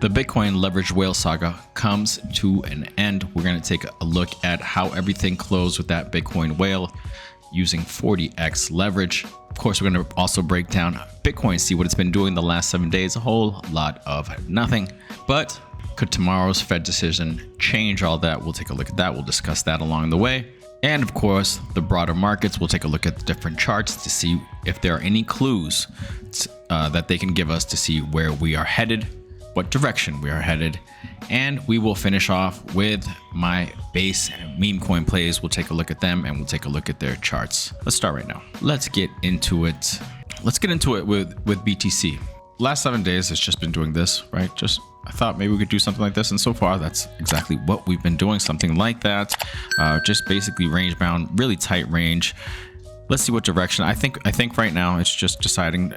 The Bitcoin leveraged whale saga comes to an end. We're going to take a look at how everything closed with that Bitcoin whale using 40x leverage. Of course, we're going to also break down Bitcoin, see what it's been doing the last 7 days. A whole lot of nothing. But could tomorrow's Fed decision change all that? We'll take a look at that. We'll discuss that along the way. And of course, the broader markets, we'll take a look at the different charts to see if there are any clues that they can give us to see where we are headed, what direction we are headed. And we will finish off with my base Memecoin plays. We'll take a look at them and we'll take a look at their charts. Let's start right now. Let's get into it. Let's get into it with BTC. Last 7 days, it's just been doing this, right? I thought maybe we could do something like this, and so far that's exactly what we've been doing, something like that. Just basically range bound, really tight range. Let's see what direction. I think right now it's just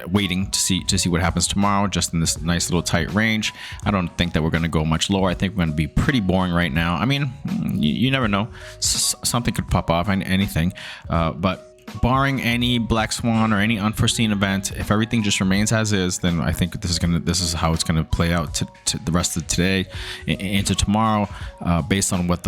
waiting to see what happens tomorrow, just in this nice little tight range. I don't think that we're going to go much lower. I think we're going to be pretty boring right now. I mean, you never know. Something could pop off, anything, but barring any black swan or any unforeseen event, if everything just remains as is, then I think this is how it's gonna play out to the rest of today into tomorrow, based on what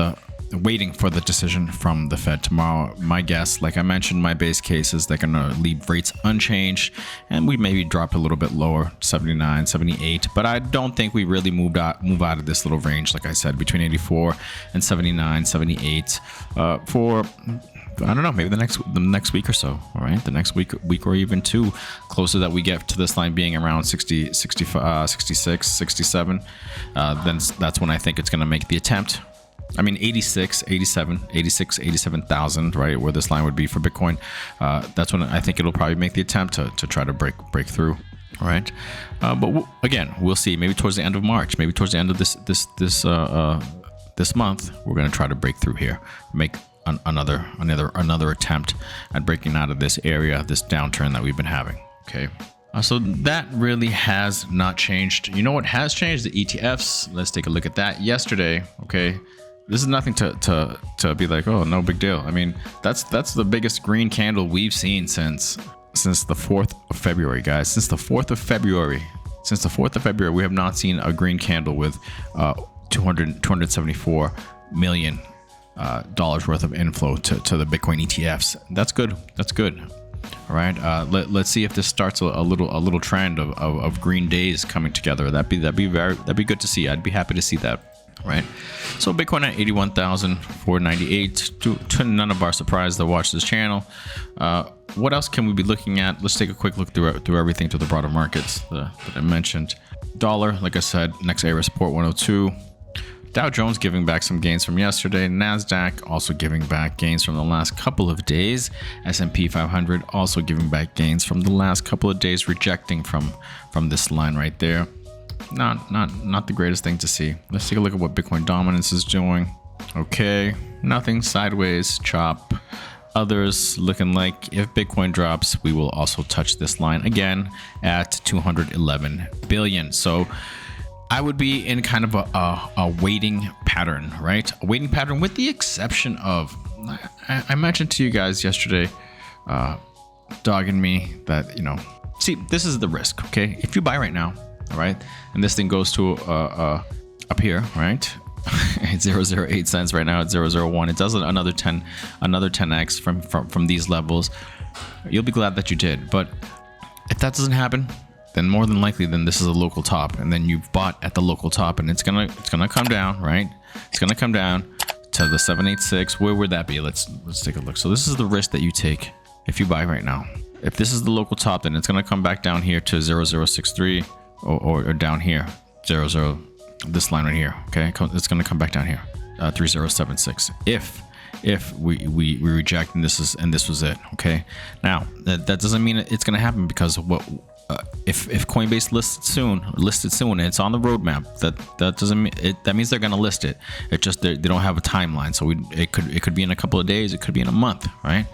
waiting for the decision from the Fed tomorrow. My guess, like I mentioned, my base case is they're gonna leave rates unchanged, and we maybe drop a little bit lower, 79, 78. But I don't think we really move out of this little range, like I said, between 84 and 79, 78 for, I don't know, maybe the next week or so. All right, the next week or even two, closer that we get to this line being around 60, 65, 66, 67, then that's when I think it's going to make the attempt. I mean, 87,000, right, where this line would be for Bitcoin. That's when I think it'll probably make the attempt to try to break through. All right, but again, we'll see. Maybe towards the end of March, maybe towards the end of this month, we're going to try to break through here, make another attempt at breaking out of this area, this downturn that we've been having. Okay, so that really has not changed. You know what has changed? The ETFs. Let's take a look at that. Yesterday, okay, this is nothing to be like, oh, no big deal. I mean, that's the biggest green candle we've seen since the 4th of February, guys. Since the 4th of February, we have not seen a green candle with 274 million dollars worth of inflow to the Bitcoin ETFs. That's good. All right. Let's see if this starts a little trend of green days coming together. That'd be good to see. I'd be happy to see that. Right. So Bitcoin at 81,498. To none of our surprise that watch this channel. What else can we be looking at? Let's take a quick look through everything to the broader markets that I mentioned. Dollar, like I said, next area support 102. Dow Jones giving back some gains from yesterday. NASDAQ also giving back gains from the last couple of days. S&P 500 also giving back gains from the last couple of days, rejecting from this line right there. Not the greatest thing to see. Let's take a look at what Bitcoin dominance is doing. Okay, nothing, sideways, chop. Others looking like if Bitcoin drops, we will also touch this line again at 211 billion. So I would be in kind of a waiting pattern, right? A waiting pattern with the exception of, I mentioned to you guys yesterday, dogging me that, see, this is the risk, okay? If you buy right now, all right, and this thing goes to up here, right? It's 0.08 cents right now at 0.01. It does another 10x from these levels. You'll be glad that you did. But if that doesn't happen, then more than likely, then this is a local top, and then you've bought at the local top, and it's gonna come down, right? It's gonna come down to the 786. Where would that be? Let's take a look. So this is the risk that you take if you buy right now. If this is the local top, then it's gonna come back down here to 0.063 or down here, this line right here. Okay, it's gonna come back down here, 3076. If we reject and this was it. Okay, now that doesn't mean it's gonna happen, because if Coinbase listed soon, and it's on the roadmap, that doesn't mean that means they're going to list it. It just they don't have a timeline, so it could be in a couple of days, it could be in a month, right?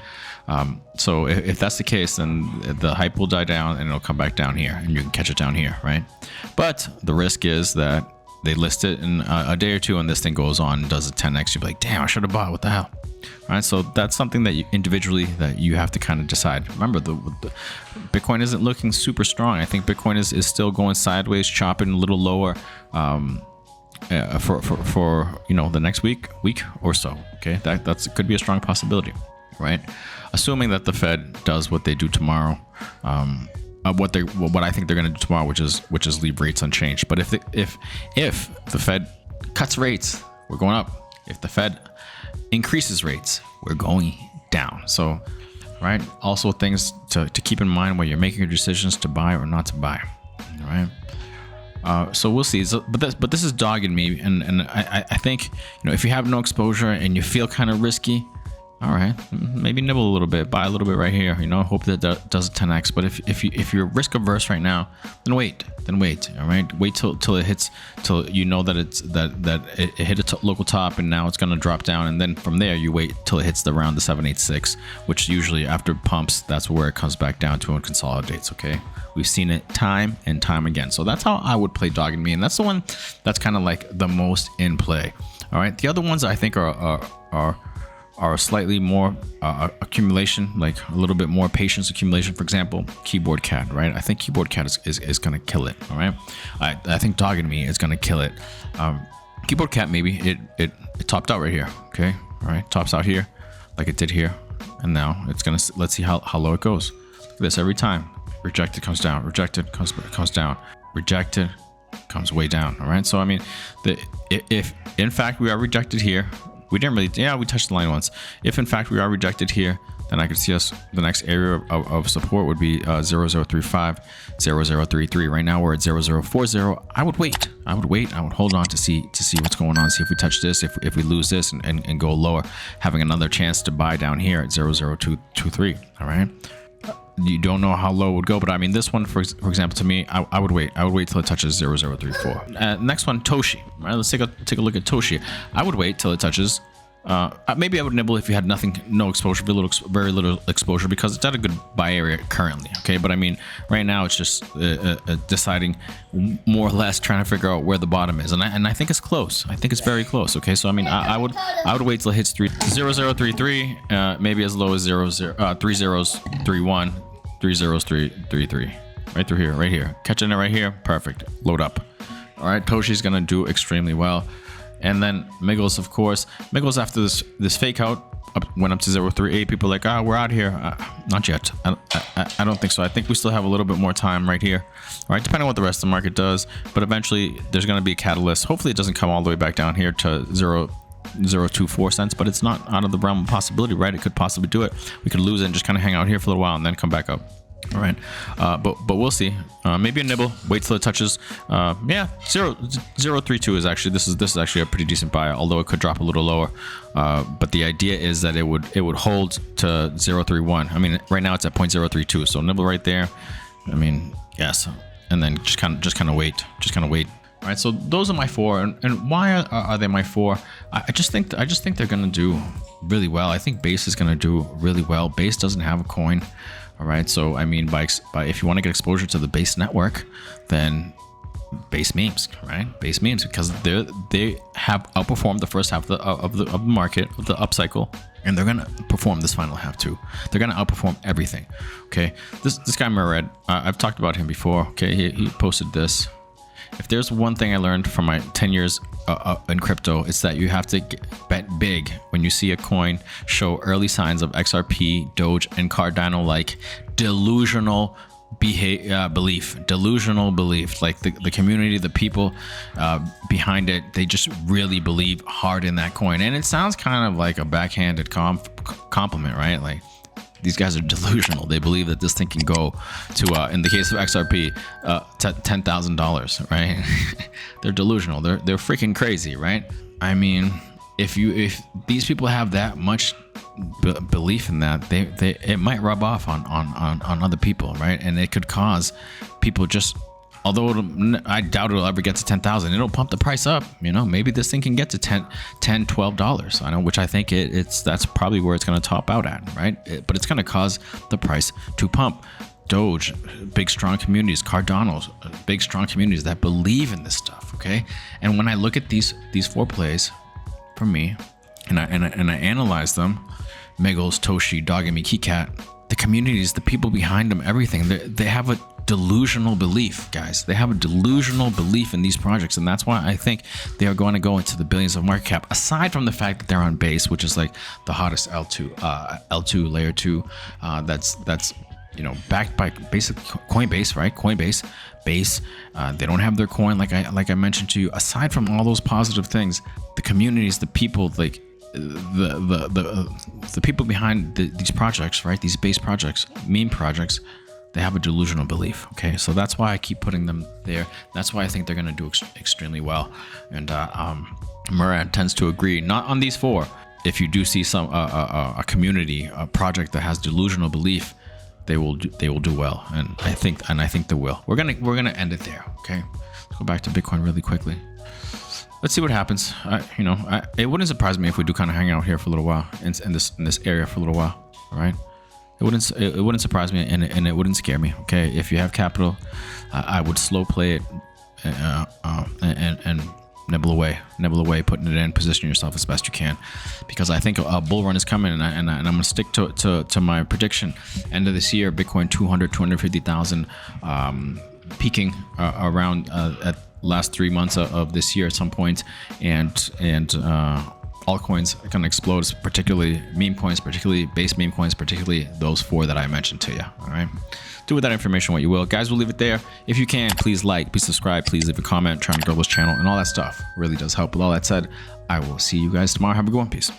So if that's the case, then the hype will die down and it'll come back down here, and you can catch it down here, right? But the risk is that they list it in a day or two, and this thing goes on and does a 10x. You'll be like, damn, I should have bought. What the hell? All right, so that's something that you individually that you have to kind of decide. Remember, the Bitcoin isn't looking super strong. I think Bitcoin is still going sideways, chopping a little lower for the next week or so. Okay, that's could be a strong possibility, right? Assuming that the Fed does what they do tomorrow, what I think they're going to do tomorrow, which is leave rates unchanged. But if the Fed cuts rates, we're going up. If the Fed increases rates, we're going down. So, right. Also, things to keep in mind when you're making your decisions to buy or not to buy. All right. So we'll see. So, but this is dogging me, and I think if you have no exposure and you feel kind of risky, all right, maybe nibble a little bit, buy a little bit right here. Hope that does a 10x. But if you're risk averse right now, then wait. All right, wait till it hits, till you know that it hit a local top and now it's gonna drop down, and then from there you wait till it hits around the 786, which usually after pumps, that's where it comes back down to and consolidates. Okay, we've seen it time and time again. So that's how I would play dogging me, and that's the one that's kind of like the most in play. All right, the other ones I think are slightly more accumulation, like a little bit more patience accumulation. For example, keyboard cat, right? I think keyboard cat is gonna kill it. All right, I think dogging me is gonna kill it. Keyboard cat, maybe it topped out right here. Okay, all right, tops out here like it did here, and now it's gonna, let's see how low it goes. Look at this, every time rejected comes down, rejected comes down, rejected comes way down. All right, so I mean, if in fact we are rejected here, we didn't really, we touched the line once. If in fact we are rejected here, then I could see us, the next area of support would be 0035, 0033. Right now we're at 0040. I would wait. I would hold on to see what's going on. See if we touch this, if we lose this and go lower, having another chance to buy down here at 00223. All right. You don't know how low it would go, but I mean, this one, for example, to me, I would wait. I would wait till it touches 0034. Next one, Toshi. All right, let's take a look at Toshi. I would wait till it touches. Maybe I would nibble if you had no exposure, very little exposure, because it's at a good buy area currently. Okay, but I mean, right now it's just deciding, more or less trying to figure out where the bottom is, and I think it's close. I think it's very close. Okay, so I mean, I would wait till it hits 0033, maybe as low as 3031, 30333, right through here, right here, catching it right here, perfect. Load up. All right, Toshi's gonna do extremely well. And then Miggles, of course. Miggles, after this fake out, went up to 038. People are like, we're out here. Not yet. I don't think so. I think we still have a little bit more time right here. All right, depending on what the rest of the market does. But eventually, there's going to be a catalyst. Hopefully, it doesn't come all the way back down here to 0.024 cents. But it's not out of the realm of possibility, right? It could possibly do it. We could lose it and just kind of hang out here for a little while and then come back up. All right, but we'll see. Maybe a nibble. Wait till it touches. 0.032 is actually this is actually a pretty decent buy, although it could drop a little lower. But the idea is that it would hold to 0.31. I mean, right now it's at 0.032, so nibble right there. I mean, yes, and then just kind of wait. All right, so those are my four, and why are they my four? I just think they're gonna do really well. I think Base is gonna do really well. Base doesn't have a coin. All right, so I mean, by if you want to get exposure to the Base network, then Base memes, right? Base memes, because they have outperformed the first half of the market, of the upcycle, and they're gonna perform this final half too. They're gonna outperform everything. Okay, this guy Mered, I've talked about him before. Okay, he posted this. If there's one thing I learned from my 10 years in crypto, it's that you have to bet big when you see a coin show early signs of XRP, Doge, and Cardano like delusional belief. Like the community, the people behind it, they just really believe hard in that coin. And it sounds kind of like a backhanded compliment, right? Like, these guys are delusional. They believe that this thing can go to, in the case of XRP, to $10,000, right? They're delusional. They're freaking crazy, right? I mean, if these people have that much belief in that, it might rub off on other people, right? And it could cause people just, although I doubt it'll ever get to 10,000, it'll pump the price up. Maybe this thing can get to $10, $12. I know, which I think that's probably where it's going to top out at, right? But it's going to cause the price to pump. Doge, big strong communities. Cardano's, big strong communities that believe in this stuff. Okay, and when I look at these four plays, for me, and I analyze them, Megos, Toshi, Dogami, KeyCat, the communities, the people behind them, everything, they have a delusional belief, guys. They have a delusional belief in these projects, and that's why I think they are going to go into the billions of market cap, aside from the fact that they're on Base, which is like the hottest L2 layer 2 that's you know, backed by basically Coinbase, right? Coinbase, Base. They don't have their coin, like I mentioned to you. Aside from all those positive things, the communities, the people, like the people behind these projects, right? These Base projects, meme projects, they have a delusional belief. Okay, so that's why I keep putting them there. That's why I think they're going to do extremely well. And Murad tends to agree. Not on these four. If you do see some a community, a project that has delusional belief, they will do well. And I think they will. We're gonna end it there. Okay, let's go back to Bitcoin really quickly. Let's see what happens. It wouldn't surprise me if we do kind of hang out here for a little while in this area for a little while. All right. It wouldn't surprise me, and it wouldn't scare me. Okay, if you have capital, I would slow play it and nibble away, putting it in, position yourself as best you can, because I think a bull run is coming, and I'm gonna stick to my prediction. End of this year, Bitcoin 250,000, peaking around at last 3 months of this year at some point, and altcoins are going to explode, particularly meme coins, particularly base meme coins, particularly those four that I mentioned to you. All right, do with that information what you will, guys. We'll leave it there. If you can, please like, please subscribe, please leave a comment, trying to grow this channel, and all that stuff really does help. With all that said, I will see you guys tomorrow. Have a good one. Peace.